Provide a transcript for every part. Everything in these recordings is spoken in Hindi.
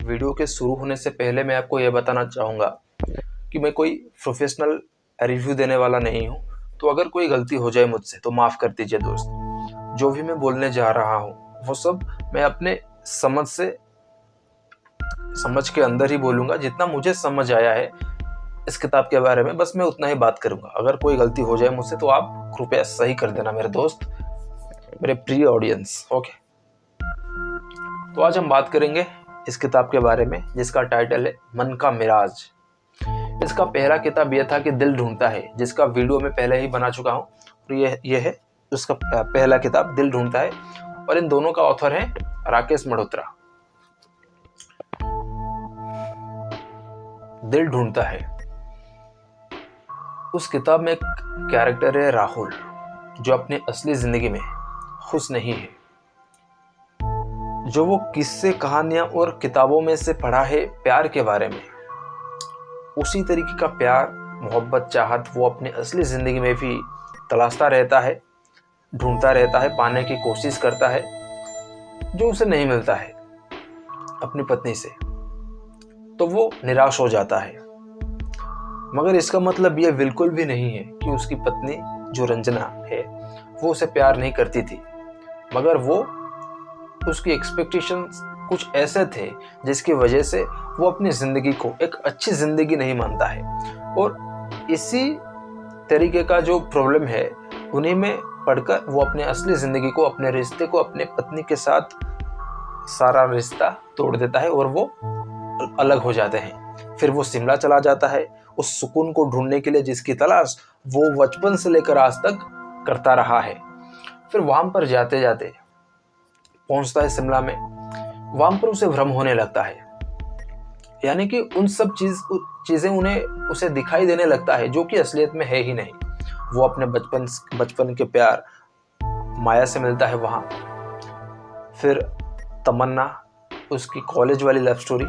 वीडियो के शुरू होने से पहले मैं आपको यह बताना चाहूँगा कि मैं कोई प्रोफेशनल रिव्यू देने वाला नहीं हूँ। तो अगर कोई गलती हो जाए मुझसे तो माफ़ कर दीजिए दोस्त। जो भी मैं बोलने जा रहा हूँ वो सब मैं अपने समझ के अंदर ही बोलूँगा। जितना मुझे समझ आया है इस किताब के बारे में बस मैं उतना ही बात करूँगा। अगर कोई गलती हो जाए मुझसे तो आप कृपया सही कर देना मेरे दोस्त, मेरे प्रिय ऑडियंस। ओके, तो आज हम बात करेंगे इस किताब के बारे में जिसका टाइटल है मन का मिराज। इसका पहला किताब यह था कि दिल ढूंढता है, जिसका वीडियो मैं पहले ही बना चुका हूँ। और यह है उसका पहला किताब दिल ढूंढता है, और इन दोनों का ऑथर है राकेश मल्होत्रा। दिल ढूंढता है, उस किताब में एक कैरेक्टर है राहुल, जो अपनी असली जिंदगी में खुश नहीं है। जो वो किस्से, कहानियां और किताबों में से पढ़ा है प्यार के बारे में, उसी तरीके का प्यार, मोहब्बत, चाहत वो अपनी असली ज़िंदगी में भी तलाशता रहता है, ढूंढता रहता है, पाने की कोशिश करता है, जो उसे नहीं मिलता है अपनी पत्नी से। तो वो निराश हो जाता है। मगर इसका मतलब यह बिल्कुल भी नहीं है कि उसकी पत्नी जो रंजना है वो उसे प्यार नहीं करती थी, मगर वो उसकी एक्सपेक्टेशंस कुछ ऐसे थे जिसकी वजह से वो अपनी ज़िंदगी को एक अच्छी ज़िंदगी नहीं मानता है। और इसी तरीके का जो प्रॉब्लम है उन्हीं में पढ़कर वो अपने असली ज़िंदगी को, अपने रिश्ते को, अपने पत्नी के साथ सारा रिश्ता तोड़ देता है और वो अलग हो जाते हैं। फिर वो शिमला चला जाता है उस सुकून को ढूंढने के लिए जिसकी तलाश वो बचपन से लेकर आज तक करता रहा है। फिर वहाँ पर जाते जाते पहुंचता है शिमला में। वहां पर उसे भ्रम होने लगता है, यानी कि उन सब चीजें उसे दिखाई देने लगता है जो कि असलियत में है ही नहीं। वो अपने बचपन के प्यार माया से मिलता है वहां। फिर तमन्ना, उसकी कॉलेज वाली लव स्टोरी,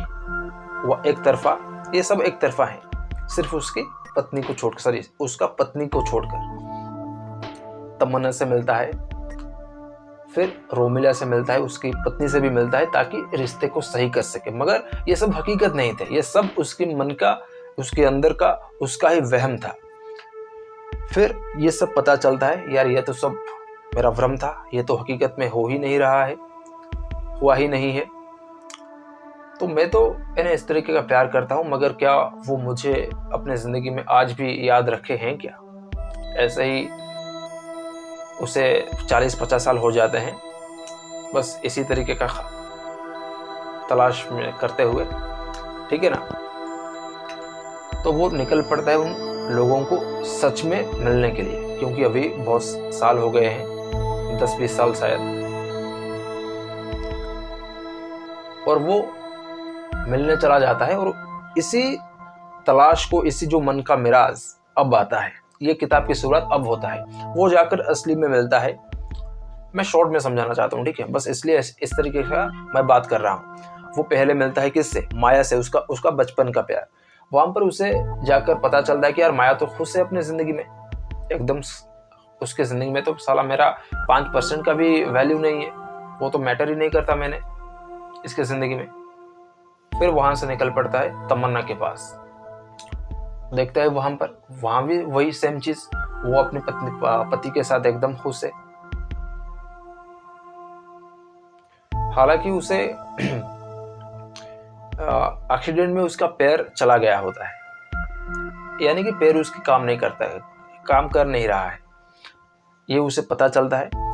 वो एक तरफा, ये सब एक तरफा है, सिर्फ उसका पत्नी को छोड़कर तमन्ना से मिलता है। फिर रोमिला से मिलता है, उसकी पत्नी से भी मिलता है ताकि रिश्ते को सही कर सके। मगर ये सब हकीकत नहीं थे, ये सब उसके मन का, उसके अंदर का, उसका ही वहम था। फिर ये सब पता चलता है यार ये तो सब मेरा भ्रम था, ये तो हकीकत में हो ही नहीं रहा है, हुआ ही नहीं है। तो मैं तो इन्हें इस तरीके का प्यार करता हूँ, मगर क्या वो मुझे अपने ज़िंदगी में आज भी याद रखे हैं क्या? ऐसे ही उसे 40-50 साल हो जाते हैं बस इसी तरीके का तलाश में करते हुए, ठीक है ना। तो वो निकल पड़ता है उन लोगों को सच में मिलने के लिए, क्योंकि अभी बहुत साल हो गए हैं, 10-20 साल शायद। और वो मिलने चला जाता है और इसी तलाश को, इसी जो मन का मिराज अब आता है, ये किताब की शुरुआत अब होता है। वो जाकर असली में मिलता है। मैं शॉर्ट में समझाना चाहता हूँ, ठीक है, बस इसलिए इस तरीके का मैं बात कर रहा हूँ। वो पहले मिलता है किससे? माया से, उसका बचपन का प्यार। वहां पर उसे जाकर पता चलता है कि यार माया तो खुश है अपनी जिंदगी में, एकदम उसके जिंदगी में तो साला मेरा 5% का भी वैल्यू नहीं है, वो तो मैटर ही नहीं करता मैंने इसके जिंदगी में। फिर वहां से निकल पड़ता है तमन्ना के पास, देखता है वहां भी वही सेम चीज, वो अपने पति के साथ एकदम खुश है। हालांकि उसे एक्सीडेंट में उसका पैर चला गया होता है, यानी कि पैर उसकी काम नहीं करता है, काम कर नहीं रहा है, ये उसे पता चलता है।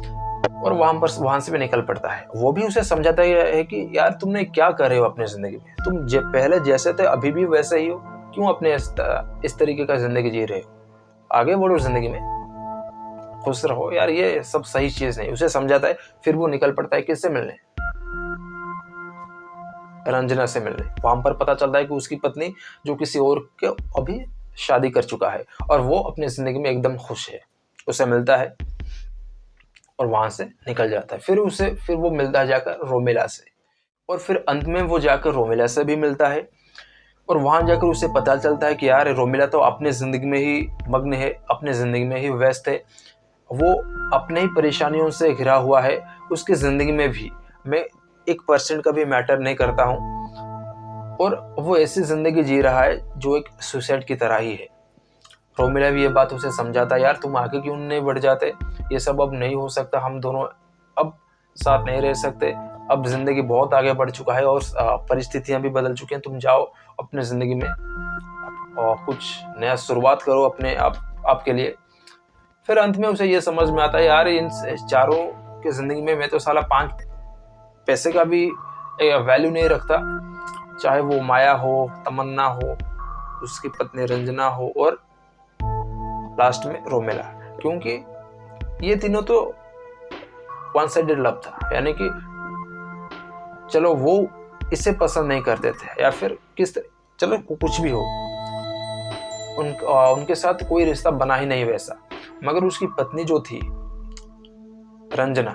और वहां से भी निकल पड़ता है। वो भी उसे समझाता है कि यार तुमने क्या कर रहे हो अपनी जिंदगी में, तुम पहले जैसे थे अभी भी वैसे ही हो, क्यों अपने इस तरीके का जिंदगी जी रहे हो? आगे बढ़ो जिंदगी में, खुश रहो यार, ये सब सही चीज नहीं, उसे समझाता है। फिर वो निकल पड़ता है किससे मिलने? रंजना से मिलने। वहां पर पता चलता है कि उसकी पत्नी जो किसी और के अभी शादी कर चुका है और वो अपनी जिंदगी में एकदम खुश है। उसे मिलता है और वहां से निकल जाता है। फिर वो मिलता है जाकर रोमिला से, और फिर अंत में वो जाकर रोमिला से भी मिलता है। और वहां जाकर उसे पता चलता है कि यार रोमिला तो अपने ज़िंदगी में ही मग्न है, अपने ज़िंदगी में ही व्यस्त है, वो अपने ही परेशानियों से घिरा हुआ है। उसकी ज़िंदगी में भी मैं 1% का भी मैटर नहीं करता हूँ। और वो ऐसी ज़िंदगी जी रहा है जो एक सुसाइड की तरह ही है। रोमिला भी ये बात उसे समझाता, यार तुम आगे क्यों नहीं बढ़ जाते, ये सब अब नहीं हो सकता, हम दोनों अब साथ नहीं रह सकते, अब ज़िंदगी बहुत आगे बढ़ चुका है और परिस्थितियाँ भी बदल चुकी हैं, तुम जाओ अपने ज़िंदगी में और कुछ नया शुरुआत करो अपने आपके लिए। फिर अंत में उसे ये समझ में आता है, यार इन चारों की ज़िंदगी में मैं तो साला 5 पैसे का भी वैल्यू नहीं रखता, चाहे वो माया हो, तमन्ना हो, उसकी पत्नी रंजना हो और लास्ट में रोमिला, क्योंकि ये तीनों तो वन साइडेड लव था। यानी कि चलो वो इसे पसंद नहीं करते थे या फिर चलो कुछ भी हो, उनके साथ कोई रिश्ता बना ही नहीं वैसा, मगर उसकी पत्नी जो थी रंजना,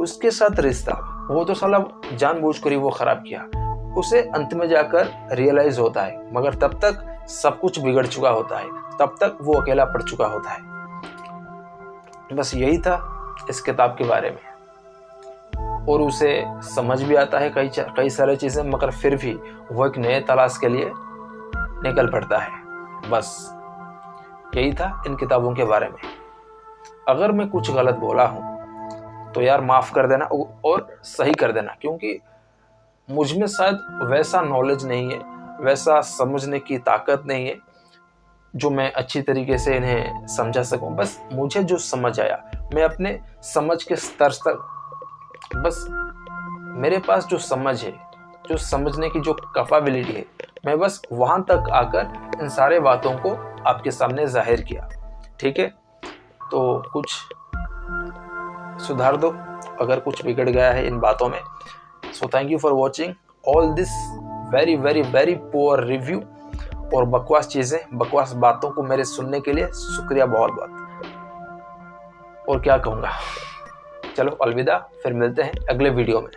उसके साथ रिश्ता वो तो साला जानबूझकर ही वो खराब किया। उसे अंत में जाकर रियलाइज होता है, मगर तब तक सब कुछ बिगड़ चुका होता है, तब तक वो अकेला पड़ चुका होता है। बस यही था इस किताब के बारे में, और उसे समझ भी आता है कई सारी चीज़ें, मगर फिर भी वो एक नए तलाश के लिए निकल पड़ता है। बस यही था इन किताबों के बारे में। अगर मैं कुछ गलत बोला हूँ तो यार माफ़ कर देना और सही कर देना, क्योंकि मुझ में शायद वैसा नॉलेज नहीं है, वैसा समझने की ताकत नहीं है जो मैं अच्छी तरीके से इन्हें समझा सकूं। बस मुझे जो समझ आया, मैं अपने समझ के स्तर तक, बस मेरे पास जो समझ है, जो समझने की जो कैपेबिलिटी है, मैं बस वहाँ तक आकर इन सारे बातों को आपके सामने जाहिर किया। ठीक है, तो कुछ सुधार दो अगर कुछ बिगड़ गया है इन बातों में। So thank you for watching all this very very very poor review और बकवास चीज़ें, बकवास बातों को मेरे सुनने के लिए शुक्रिया बहुत बहुत। और क्या कहूँगा, चलो अलविदा, फिर मिलते हैं अगले वीडियो में।